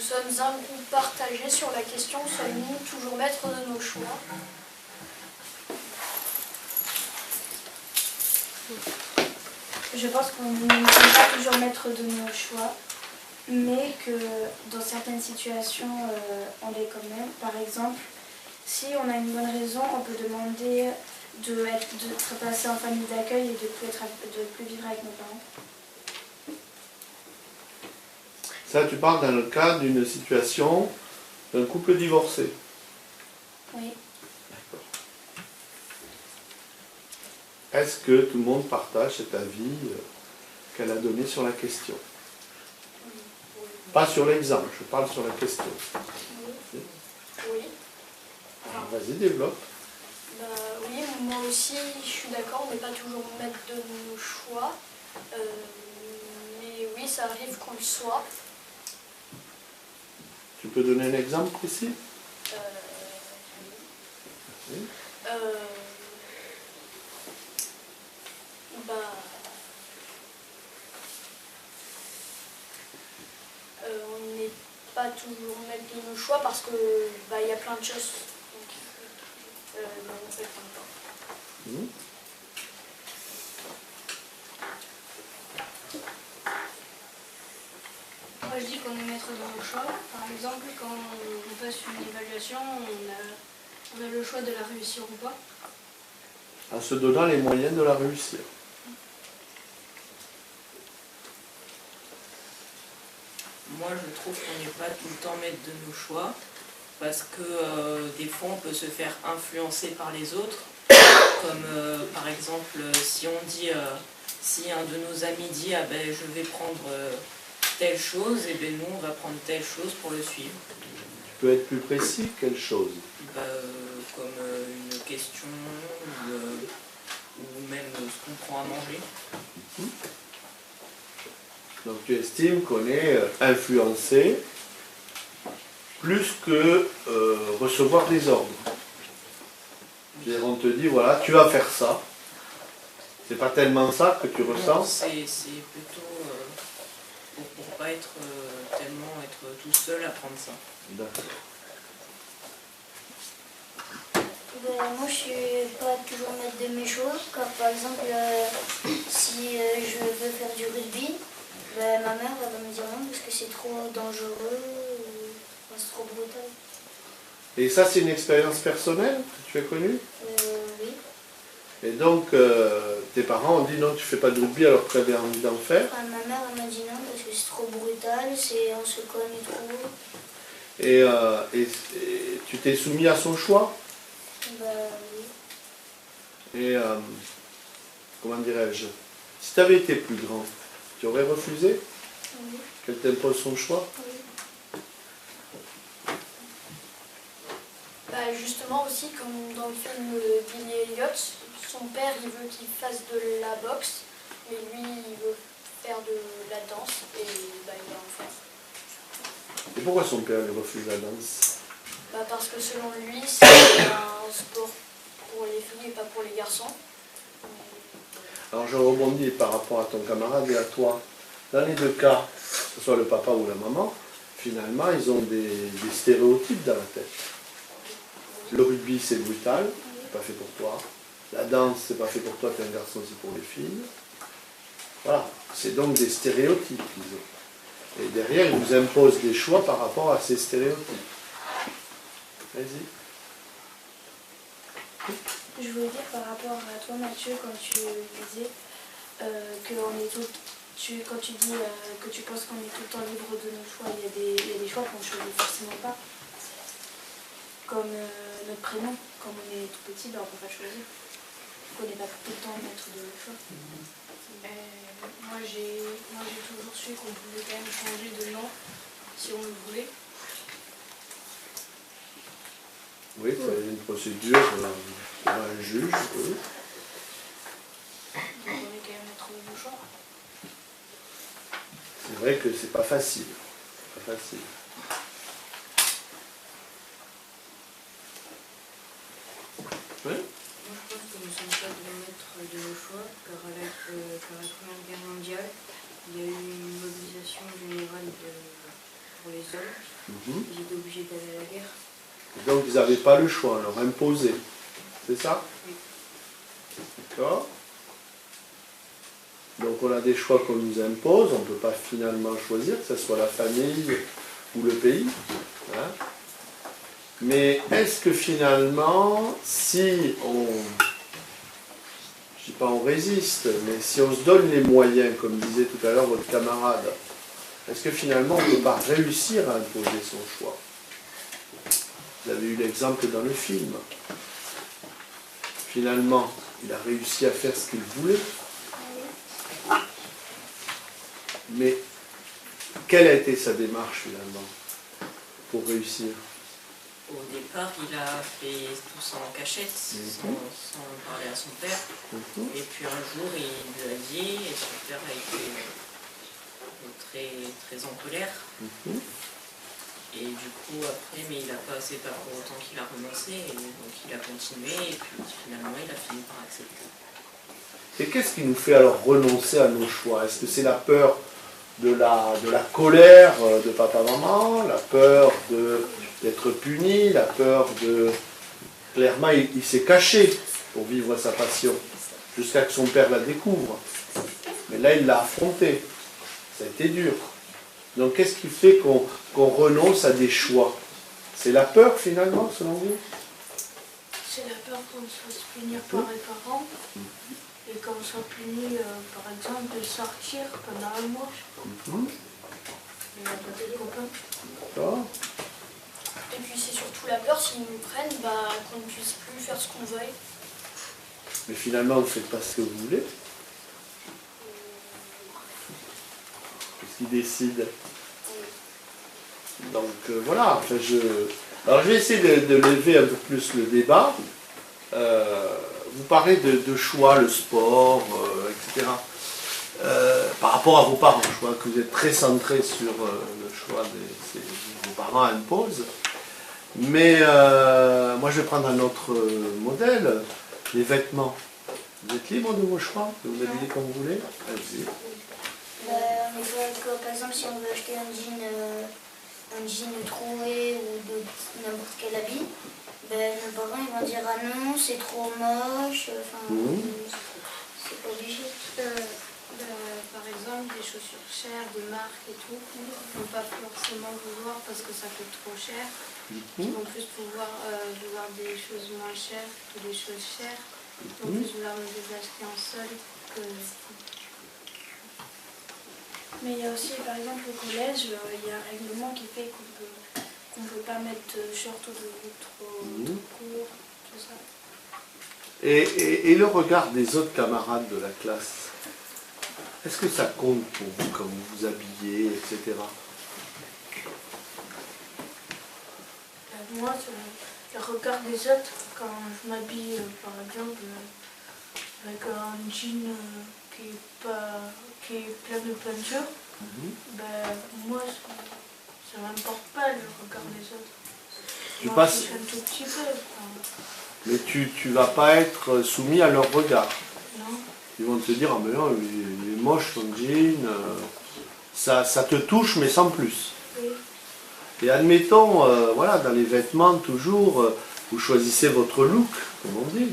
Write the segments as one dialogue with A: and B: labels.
A: sommes un groupe partagé sur la question sommes-nous toujours maîtres de nos choix?
B: Je pense qu'on ne sommes pas toujours maîtres de nos choix, mais que dans certaines situations, on l'est quand même. Par exemple, si on a une bonne raison, on peut demander de passer en famille d'accueil et de plus vivre avec nos parents.
C: Ça, tu parles dans le cadre d'une situation d'un couple divorcé.
B: Oui.
C: D'accord. Est-ce que tout le monde partage cet avis qu'elle a donné sur la question? Pas sur l'exemple, je parle sur la question.
A: Oui. Oui.
C: Alors, vas-y, développe.
A: Oui, moi aussi, je suis d'accord, on n'est pas toujours maître de nos choix. Mais oui, ça arrive qu'on le soit.
C: Tu peux donner un exemple précis?
A: Oui. On n'est pas toujours maître de nos choix parce que y a plein de choses. Donc, on fait plein de temps.
D: Moi je dis qu'on est maître de nos choix. Par exemple, quand on passe une évaluation, on a le choix de la réussir ou pas.
C: En se donnant les moyens de la réussir.
E: Moi, je trouve qu'on n'est pas tout le temps maître de nos choix, parce que des fois, on peut se faire influencer par les autres. Comme par exemple, si on dit, si un de nos amis dit, ah ben, je vais prendre telle chose, et ben nous, on va prendre telle chose pour le suivre.
C: Tu peux être plus précis? Quelle chose?
E: Comme une question, ou même ce qu'on prend à manger.
C: Donc tu estimes qu'on est influencé plus que recevoir des ordres. C'est-à-dire on te dit, voilà, tu vas faire ça. C'est pas tellement ça que tu ressens.
E: C'est plutôt pour pas être tellement être tout seul à prendre ça.
C: D'accord.
F: Moi, je suis pas toujours maître de mes choses. Comme par exemple, si je veux faire du rugby, ma mère va me dire non parce que c'est trop dangereux, c'est trop brutal.
C: Et ça, c'est une expérience personnelle que tu as connue?
F: Oui.
C: Et donc, tes parents ont dit non, tu fais pas de rugby alors que tu avais envie d'en faire?
F: Ma mère m'a dit non parce que c'est trop brutal, on se cogne trop.
C: Et tu t'es soumis à son choix?
F: Oui.
C: Et comment dirais-je? Si tu avais été plus grand, tu aurais refusé
F: Oui.
C: qu'elle t'impose son choix?
F: Oui.
A: Justement aussi, comme dans le film Billy Elliot, son père il veut qu'il fasse de la boxe, mais lui il veut faire de la danse et il va en faire.
C: Et pourquoi son père lui refuse la danse?
A: Parce que selon lui c'est un sport pour les filles et pas pour les garçons.
C: Alors je rebondis par rapport à ton camarade et à toi. Dans les deux cas, que ce soit le papa ou la maman, finalement ils ont des stéréotypes dans la tête. Le rugby c'est brutal, c'est pas fait pour toi. La danse c'est pas fait pour toi, t'es un garçon, c'est pour les filles. Voilà, c'est donc des stéréotypes qu'ils ont. Et derrière ils vous imposent des choix par rapport à ces stéréotypes. Vas-y.
B: Je voulais dire par rapport à toi Mathieu, quand tu disais quand tu dis que tu penses qu'on est tout le temps libre de nos choix, il y a des choix qu'on ne choisit forcément pas. Comme notre prénom, quand on est tout petit, on ne peut pas choisir. On n'est pas tout le temps maître de nos choix.
D: Moi j'ai toujours su qu'on pouvait quand même changer de nom si on le voulait.
C: Oui, il y a une procédure devant un juge. Oui.
D: Donc on est quand même maître de nos choix.
C: C'est vrai que c'est pas facile. Pas facile. Oui.
G: Moi je pense que nous ne sommes pas de maîtres de nos choix, car à la Première Guerre mondiale, il y a eu une mobilisation générale pour les hommes. Ils étaient obligés d'aller à la guerre.
C: Donc ils n'avaient pas le choix, on leur imposait. C'est ça?
G: Oui.
C: D'accord. Donc on a des choix qu'on nous impose, on ne peut pas finalement choisir, que ce soit la famille ou le pays. Hein. Mais est-ce que finalement, si on, je ne dis pas on résiste, mais si on se donne les moyens, comme disait tout à l'heure votre camarade, est-ce que finalement on ne peut pas réussir à imposer son choix? Vous avez eu l'exemple dans le film. Finalement, il a réussi à faire ce qu'il voulait. Mais quelle a été sa démarche finalement pour réussir?
E: Au départ, il a fait tout ça en cachette, sans parler à son père. Et puis un jour, il lui a dit, et son père a été très, très en colère. Et du coup, après, mais il n'a pas assez pas pour autant qu'il a renoncé, et donc il a continué, et puis finalement, il a fini par accepter.
C: Et qu'est-ce qui nous fait alors renoncer à nos choix? Est-ce que c'est la peur de la colère de papa-maman, la peur d'être puni, la peur de... Clairement, il s'est caché pour vivre sa passion, jusqu'à que son père la découvre. Mais là, il l'a affronté. Ça a été dur. Donc, qu'est-ce qui fait qu'on renonce à des choix? C'est la peur, finalement, selon vous?
D: C'est la peur qu'on se fasse punir par les parents. Et qu'on soit puni, par exemple, de sortir pendant un mois. Et on a pas des copains.
C: D'accord.
A: Et puis c'est surtout la peur, s'ils nous prennent, bah, qu'on ne puisse plus faire ce qu'on veuille.
C: Mais finalement, vous ne faites pas ce que vous voulez. Qu'est-ce qui décide? Donc voilà, enfin, alors je vais essayer de lever un peu plus le débat. Vous parlez de choix, le sport, etc. Par rapport à vos parents, je vois que vous êtes très centré sur le choix que vos parents imposent. Mais moi, je vais prendre un autre modèle, les vêtements. Vous êtes libre de vos choix, de vous habiller comme vous voulez? Allez-y.
F: Mais par exemple, si on veut acheter un jean troué ou de n'importe quel habit, nos parents ils vont dire ah non, c'est trop moche, enfin, c'est pas obligé.
D: Par exemple, des chaussures chères, des marques et tout, ils ne vont pas forcément vouloir parce que ça coûte trop cher. Ils vont plus vouloir des choses moins chères que des choses chères. Ils vont plus vouloir les acheter en solde que...
B: Mais il y a aussi, par exemple, au collège, il y a un règlement qui fait qu'on ne peut pas mettre de short ou de trop court, tout ça.
C: Et le regard des autres camarades de la classe, est-ce que ça compte pour vous quand vous vous habillez, etc.
B: Moi, le regard des autres, quand je m'habille, par exemple, avec un jean qui est plein de peinture, moi, ça ne m'importe pas le regard des autres.
C: Tu
B: Moi,
C: passes...
B: je fais un tout petit peu.
C: Mais tu ne vas pas être soumis à leur regard.
B: Non.
C: Ils vont te dire, ah mais non, il est moche ton jean, ça te touche mais sans plus.
B: Oui.
C: Et admettons, voilà, dans les vêtements toujours, vous choisissez votre look, comme on dit.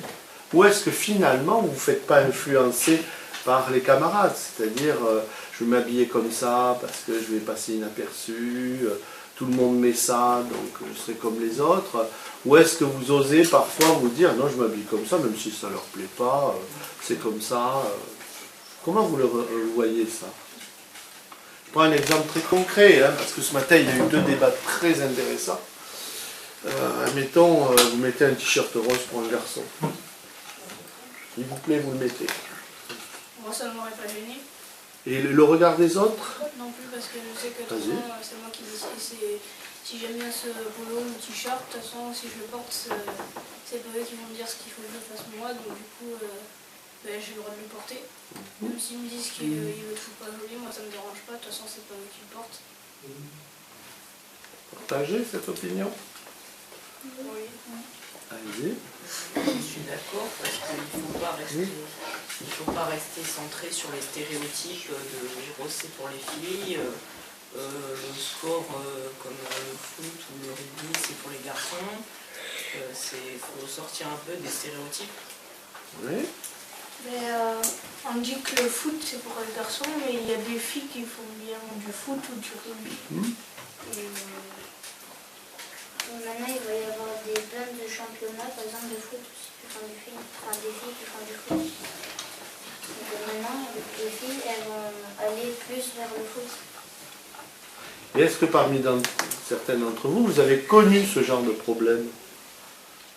C: Ou est-ce que finalement vous ne vous faites pas influencer par les camarades? C'est-à-dire, je vais m'habiller comme ça parce que je vais passer inaperçu, tout le monde met ça, donc je serai comme les autres. Ou est-ce que vous osez parfois vous dire, non, je m'habille comme ça, même si ça ne leur plaît pas, c'est comme ça. Comment vous le voyez ça? Je prends un exemple très concret, hein, parce que ce matin, il y a eu 2 débats très intéressants. Admettons, vous mettez un t-shirt rose pour un garçon. Il vous plaît, vous le mettez.
D: Moi, ça ne m'aurait pas gêné.
C: Et le regard des autres?
D: Non plus, parce que je sais que de toute façon, c'est moi qui décide. Si j'aime bien ce polo ou t-shirt, de toute façon, si je le porte, c'est pas eux qui vont me dire ce qu'il faut que je fasse moi, donc du coup, j'ai le droit de le porter. Même s'ils me disent qu'ils ne le trouvent pas joli, moi ça me dérange pas, de toute façon, c'est pas eux qui le portent.
C: Partagez cette opinion?
D: Oui.
C: Allez-y.
E: Je suis d'accord parce qu'il ne faut pas rester centré sur les stéréotypes de rose c'est pour les filles, le sport comme le foot ou le rugby, c'est pour les garçons. Il faut sortir un peu des stéréotypes.
C: Oui.
B: Mais, on dit que le foot c'est pour les garçons, mais il y a des filles qui font bien du foot ou du rugby.
F: Maintenant, il va y avoir plein de championnats, par exemple de foot aussi, qui font des filles, enfin des filles qui font du foot. Donc maintenant, les filles, elles vont aller plus vers le foot.
C: Et est-ce que parmi certains d'entre vous, vous avez connu ce genre de problème?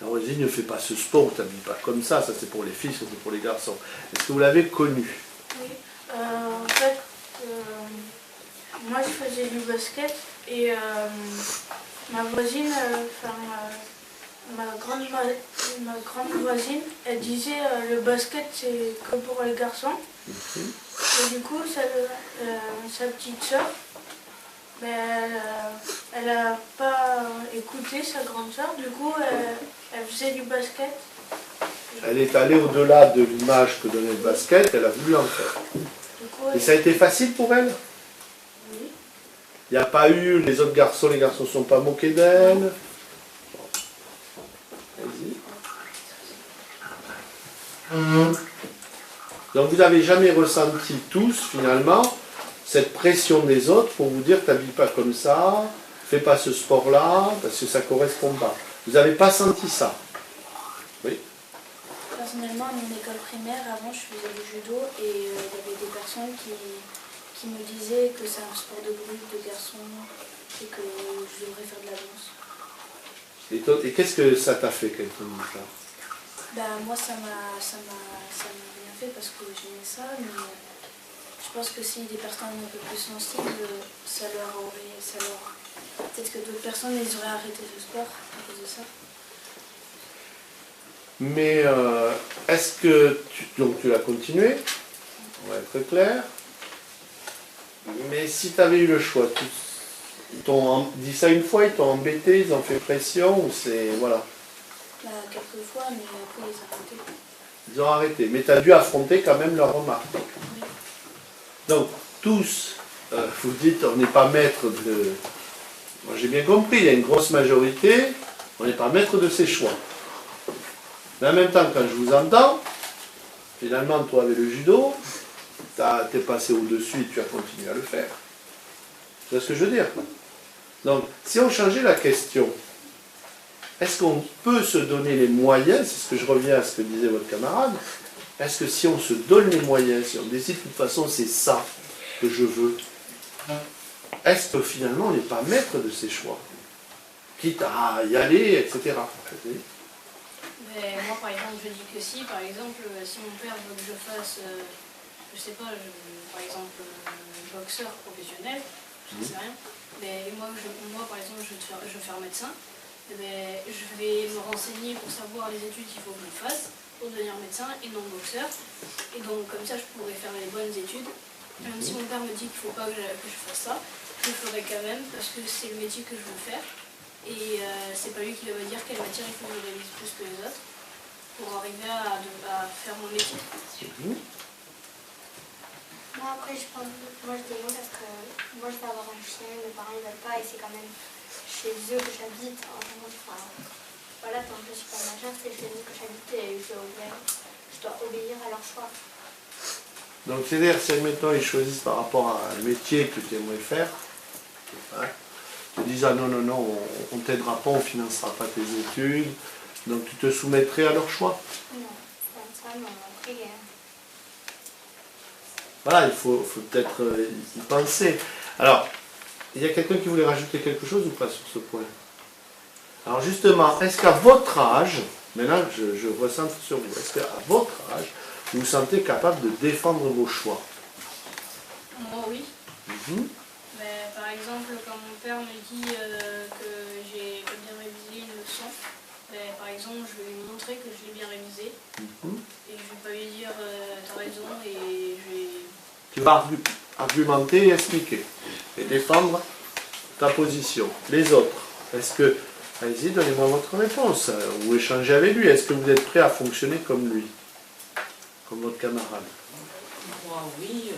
C: La Rosine ne fait pas ce sport, tu n'habilles pas comme ça c'est pour les filles, ça c'est pour les garçons. Est-ce que vous l'avez connu?
B: Oui. En fait, moi je faisais du basket et ma voisine, ma grande voisine, elle disait le basket c'est que pour les garçons. Et du coup, sa petite soeur, elle n'a pas écouté sa grande soeur, du coup elle faisait du basket.
C: Elle est allée au-delà de l'image que donnait le basket, elle a voulu en faire.
B: Du coup,
C: Et ça a été facile pour elle?
B: oui.
C: Il n'y a pas eu les garçons ne sont pas moqués d'elle? Vas-y. Donc vous n'avez jamais ressenti tous, finalement, cette pression des autres pour vous dire t'habilles pas comme ça, fais pas ce sport-là, parce que ça ne correspond pas. Vous n'avez pas senti ça? Oui.
B: Personnellement, à mon école primaire, avant, je faisais du judo et il y avait des personnes qui me disaient que c'est un sport de groupe, de garçons, et que je devrais faire de la danse.
C: Et qu'est-ce que ça t'a fait quand on dit ça?
B: Moi, ça m'a rien fait parce que j'aimais ça, mais je pense que si des personnes un peu plus sensibles, peut-être que d'autres personnes, ils auraient arrêté ce sport à cause de ça.
C: Mais est-ce que donc tu l'as continué? On va être clair. Mais si tu avais eu le choix, ils t'ont dit ça une fois, ils t'ont embêté, ils ont fait pression, ou c'est. Voilà.
B: Quelques fois, mais après ils ont arrêté.
C: Ils ont arrêté. Mais tu as dû affronter quand même leurs remarques.
B: Oui.
C: Donc, tous, vous dites, on n'est pas maître de. Moi j'ai bien compris, il y a une grosse majorité, on n'est pas maître de ses choix. Mais en même temps, quand je vous entends, finalement, toi avec le judo, t'es passé au-dessus et tu as continué à le faire. Tu vois ce que je veux dire? Donc, si on changeait la question, est-ce qu'on peut se donner les moyens, c'est ce que je reviens à ce que disait votre camarade, est-ce que si on se donne les moyens, si on décide de toute façon c'est ça que je veux, est-ce que finalement on n'est pas maître de ses choix? Quitte à y aller, etc.
D: Mais moi, par exemple, je dis que si, par exemple, si mon père veut que je fasse, je sais pas, par exemple, boxeur professionnel, je ne sais rien, mais moi, par exemple, je veux faire médecin, mais je vais me renseigner pour savoir les études qu'il faut que je fasse pour devenir médecin et non boxeur. Et donc, comme ça, je pourrais faire les bonnes études. Même si mon père me dit qu'il ne faut pas que je fasse ça, je le ferai quand même parce que c'est le métier que je veux faire. Et c'est pas lui qui va me dire quelle matière il faut que je révise plus que les autres pour arriver à faire mon métier.
F: Moi après moi je demande parce que moi je vais avoir un chien, mes parents ne veulent pas et c'est quand même chez eux que j'habite. Voilà, tant que je suis pas majeure, c'est chez eux que j'habite et je dois obéir à leur choix.
C: Donc c'est-à-dire, si admettons ils choisissent par rapport à un métier que tu aimerais faire, hein, te disent ah non, on ne t'aidera pas, on ne financera pas tes études, donc tu te soumettrais à leur choix.
F: Non, ça non, après.
C: Voilà, il faut peut-être y penser. Alors, il y a quelqu'un qui voulait rajouter quelque chose ou pas sur ce point? Alors justement, est-ce qu'à votre âge, maintenant je recentre sur vous, est-ce qu'à votre âge, vous vous sentez capable de défendre vos choix?
D: Moi, oui. Mais, par exemple, quand mon père me dit que j'ai pas bien révisé une leçon, par exemple, je vais lui montrer que je l'ai bien révisé. Et je vais pas lui dire t'as raison et je vais...
C: Tu vas argumenter et expliquer. Et défendre ta position. Les autres, est-ce que... Allez-y, donnez-moi votre réponse. Ou échangez avec lui. Est-ce que vous êtes prêt à fonctionner comme lui? Comme votre camarade?
E: Moi, oui.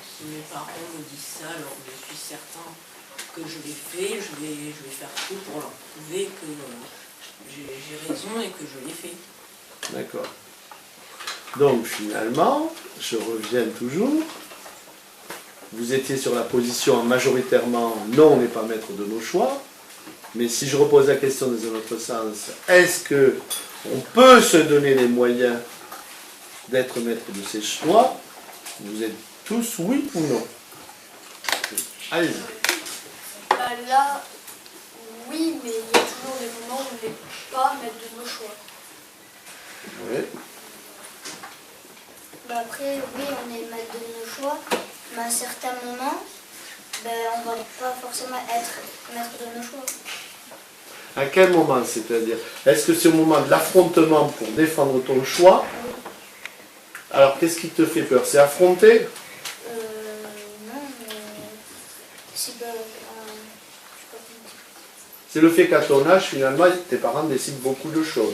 E: Si mes parents me disent ça, alors je suis certain que je l'ai fait, je vais faire tout pour leur prouver que j'ai raison et que je l'ai fait.
C: D'accord. Donc finalement, je reviens toujours. Vous étiez sur la position majoritairement non, on n'est pas maître de nos choix. Mais si je repose la question dans un autre sens, est-ce qu'on peut se donner les moyens d'être maître de ses choix? Vous êtes tous oui ou non? Allez-y.
A: Bah là, oui, mais il y a toujours des moments où on n'est pas maître de nos choix.
C: Oui.
F: Bah après, oui, on est maître de nos choix, mais à certains moments, ben, on ne va pas forcément être maître de nos choix.
C: À quel moment, c'est-à-dire? Est-ce que c'est au moment de l'affrontement pour défendre ton choix? Alors, qu'est-ce qui te fait peur? C'est affronter?
F: Non, mais si ben, je sais pas comment dire.
C: C'est le fait qu'à ton âge, finalement, tes parents décident beaucoup de choses.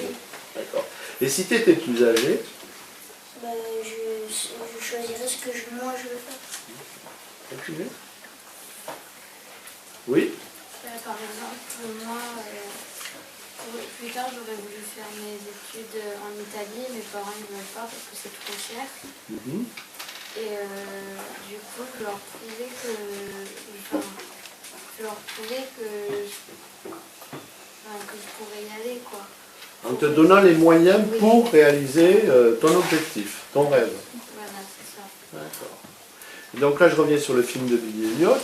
C: D'accord. Et si tu étais plus âgé?
F: Ben, je choisirais ce que moi je veux faire.
C: Continuez. Oui?
B: Par exemple, moi, plus tard, j'aurais voulu faire mes études en Italie. Mes parents ne veulent pas parce que c'est trop cher.
C: Mhm.
B: Et du coup, je leur prouvais que... Enfin, je leur prouvais que je pourrais y aller, quoi.
C: En te donnant les moyens
B: Oui.
C: pour réaliser ton objectif, ton rêve.
B: Voilà, c'est ça.
C: D'accord. Et donc là, je reviens sur le film de Billy Elliot.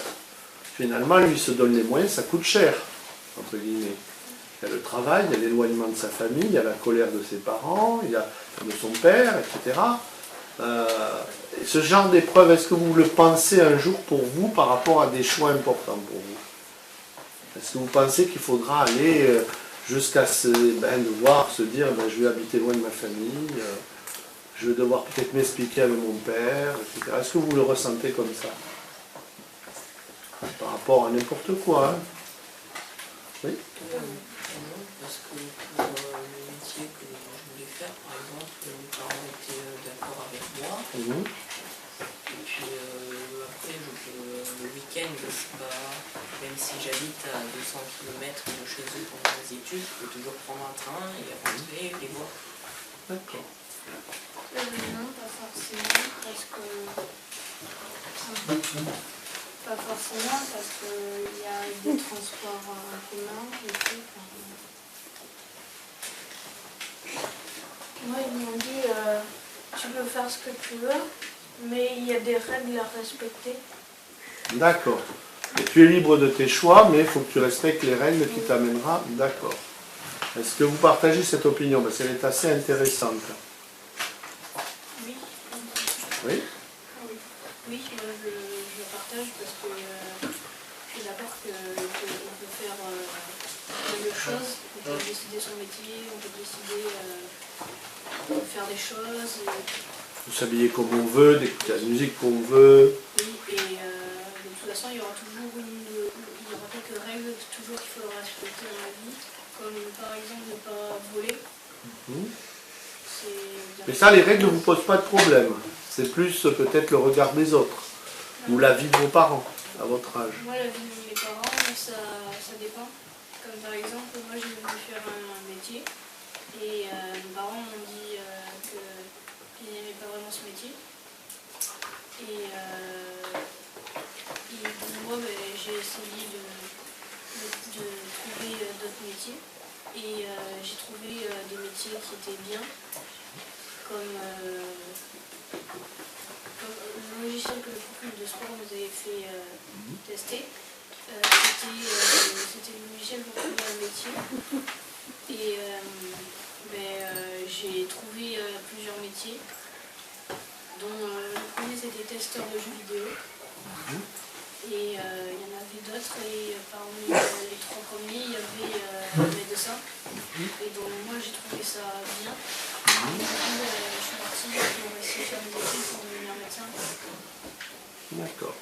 C: Finalement, lui, il se donne les moyens, ça coûte cher, entre guillemets. Il y a le travail, il y a l'éloignement de sa famille, il y a la colère de ses parents, il y a de son père, etc. Ce genre d'épreuve, est-ce que vous le pensez un jour pour vous par rapport à des choix importants pour vous? Est-ce que vous pensez qu'il faudra aller jusqu'à devoir se dire je vais habiter loin de ma famille, je vais devoir peut-être m'expliquer avec mon père, etc. Est-ce que vous le ressentez comme ça? Par rapport à n'importe quoi. Hein? Oui?
E: Non, parce que pour le métier que je voulais faire, par exemple, mes parents étaient d'accord avec moi.
C: Mhm.
E: Et puis après, le week-end, je sais pas, même si j'habite à 200 km de chez eux pour mes études, je peux toujours prendre un train et rentrer et les voir.
C: D'accord.
B: Non, pas forcément, parce que... Pas forcément, parce qu'il y a des transports en commun et tout. Moi, ils m'ont dit, tu peux faire ce que tu veux, mais il y a des règles à respecter.
C: D'accord. Et tu es libre de tes choix, mais il faut que tu respectes les règles qui t'amènera. D'accord. Est-ce que vous partagez cette opinion? Parce qu'elle est assez intéressante.
D: Oui.
C: Oui?
D: Oui, moi je partage parce que je suis d'accord qu'on peut faire plein de choses. On peut décider son métier, on peut décider de faire des choses.
C: Vous s'habiller comme on veut, d'écouter la musique qu'on veut.
D: Oui, et de toute façon, il y aura toujours quelques règles toujours qu'il faudra respecter dans la vie, comme par exemple ne pas voler.
C: Mhm.
D: C'est
C: Mais ça, les règles ne vous posent pas de problème. C'est plus peut-être le regard des autres. Ou la vie de vos parents, à votre âge.
D: Moi, la vie de mes parents, ça dépend. Comme par exemple, moi j'ai voulu faire un métier et mes parents m'ont dit qu'ils n'aimaient pas vraiment ce métier. Et moi, j'ai essayé de trouver d'autres métiers. Et j'ai trouvé des métiers qui étaient bien, comme le logiciel que le prof de sport nous avait fait tester. C'était le logiciel pour trouver un métier. Et j'ai trouvé plusieurs métiers, dont le premier c'était testeur de jeux vidéo. Et il y en avait d'autres, et parmi les trois premiers, il y avait médecin. Et donc moi j'ai trouvé ça bien. Et du coup, je suis partie pour essayer de faire mes études pour devenir médecin.
C: D'accord.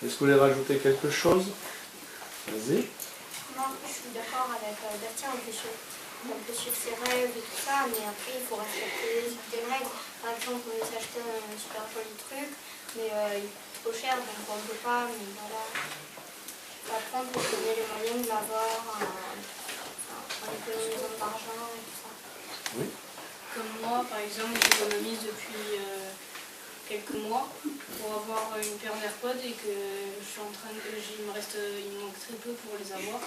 C: Est-ce que vous voulez rajouter quelque chose? Vas-y.
F: Moi, je suis d'accord avec Bastien, on peut suivre ses rêves et tout ça, mais après, il faut respecter certaines règles. Par exemple, on veut s'acheter un super joli truc, mais il est trop cher, donc on ne peut pas, mais voilà. Par contre, vous avez les moyens de l'avoir en économisant de l'argent et tout ça.
D: Comme moi, par exemple, j'économise depuis quelques mois pour avoir une paire d'AirPods et que je suis en train de, il me manque très peu pour les avoir.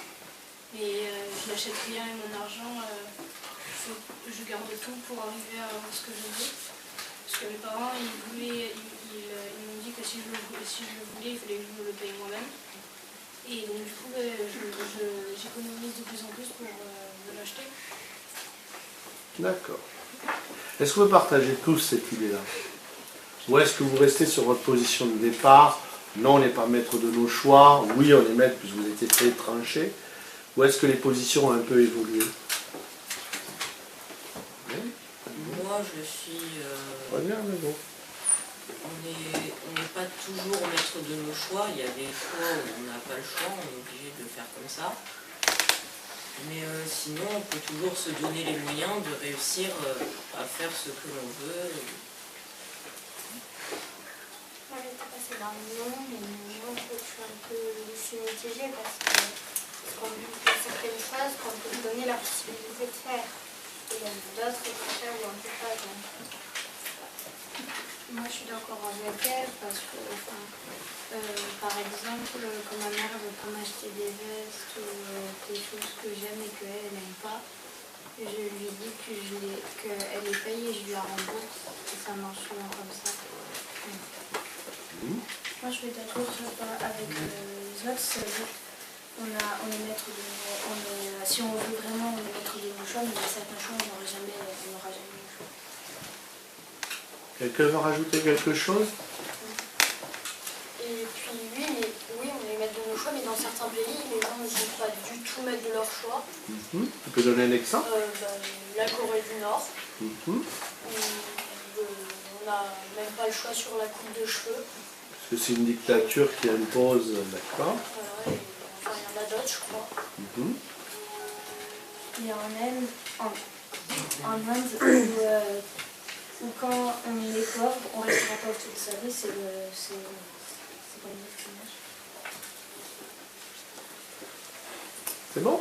D: Mais je n'achète rien et mon argent, je garde tout pour arriver à avoir ce que je veux. Parce que mes parents, ils m'ont dit que si je le voulais, il fallait que je me le paye moi-même. Et donc du coup, j'économise de plus en plus pour me l'acheter.
C: D'accord. Est-ce que vous partagez tous cette idée-là? Ou est-ce que vous restez sur votre position de départ? Non, on n'est pas maître de nos choix. Oui, on est maître puisque vous étiez très tranché. Ou est-ce que les positions ont un peu évolué?
E: Moi, je suis...
C: Regarde, mais bon.
E: On n'est pas toujours maître de nos choix. Il y a des fois où on n'a pas le choix, on est obligé de le faire comme ça. Mais sinon, on peut toujours se donner les moyens de réussir à faire ce que l'on veut.
F: Moi, j'étais passée dans le non, mais maintenant, je suis un peu mitigée parce qu'on fait certaines choses qu'on peut donner la possibilité de faire. Et il y en a d'autres qui faire où on ne peut pas. Donc.
B: Moi, je suis d'accord avec elle parce que, par exemple, quand ma mère veut pas m'acheter des vestes ou des choses que j'aime et qu'elle n'aime pas, je lui dis qu'elle les paye et je lui la rembourse. Et ça marche souvent comme ça. Moi, je suis d'accord avec les autres. On est maître de si on veut vraiment, on est maître de nos choix, mais il y a certains choix, on n'aura jamais le choix.
C: Quelqu'un veut rajouter quelque chose?
A: Et puis oui, on est maître de nos choix, mais dans certains pays, les gens ne sont pas du tout maîtres de leur choix.
C: Tu peux donner un exemple?
A: La Corée du Nord,
C: Mhm.
A: où on n'a même pas le choix sur la coupe de cheveux.
C: Parce que c'est une dictature qui impose, d'accord.
A: Voilà, et, enfin, il y en a d'autres, je crois.
C: Mhm.
B: Et en Inde, où quand on est pauvre, on ne restera pauvre toute sa vie, c'est pas une discrimination.
C: C'est bon?